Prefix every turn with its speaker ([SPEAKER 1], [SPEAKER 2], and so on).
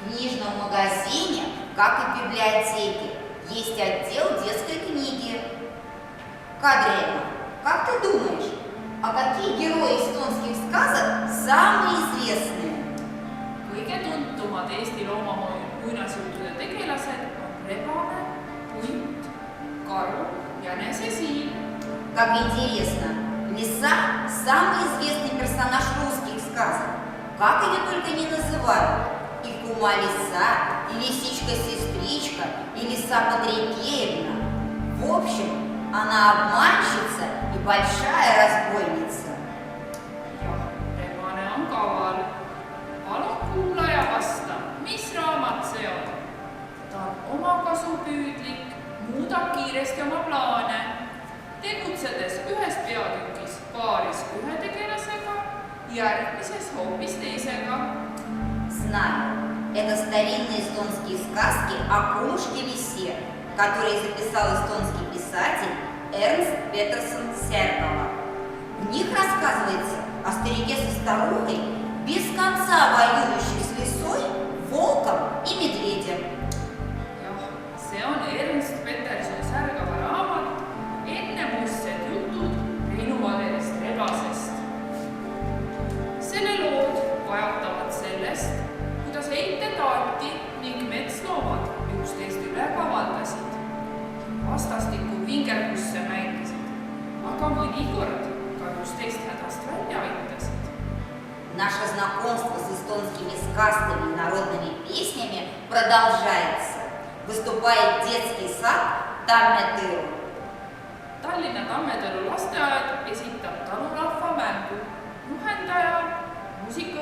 [SPEAKER 1] В книжном магазине, как и в библиотеке, есть отдел детской книги. Кадрия, как ты думаешь, а какие герои эстонских сказок самые известные?
[SPEAKER 2] Kõige tuntumad Eesti loomamõinasjuttude tegelased on rebane, punt, karu, jänese siil.
[SPEAKER 1] Как интересно, лиса – самый известный персонаж русских сказок. Как ее только не называют. И кума-лиса, и лисичка-сестричка, и лиса-Патрикеевна. В общем, она обманщица и большая разбойница.
[SPEAKER 2] Jah, rebane on kaval. Palun kuulaja vasta, mis raamat see on? Ta on omakasupüüdlik, muudab kiiresti oma plaane, tegutsedes ühes peatükis paaris ühe tegelasega, järgmises hoopis teisega.
[SPEAKER 1] Знаю, это старинные эстонские сказки о кумушке-лисе, которые записал эстонский писатель Эрнст Петерсон Серкова. В них рассказывается о старике со старухой, без конца воюющих с лисой, волком и медведем.
[SPEAKER 2] Jah, see on Ernst Peterson Särgava raamat Ennemused jutud Reinu Vaderist rebasest. Selle lood vajatavad sellest, kuidas heitetaati ning metsloomad üksteist üle kavaldasid. Vastastikku vingerdusse mängisid, aga mõnikord ka üksteist hädast välja aitasid.
[SPEAKER 1] Наше знакомство с эстонскими сказками и народными песнями продолжается. Выступает детский сад Tammetõru.
[SPEAKER 2] Tallinna Tammetõru lasteaed esitab talurahva mängu. Juhendaja muusika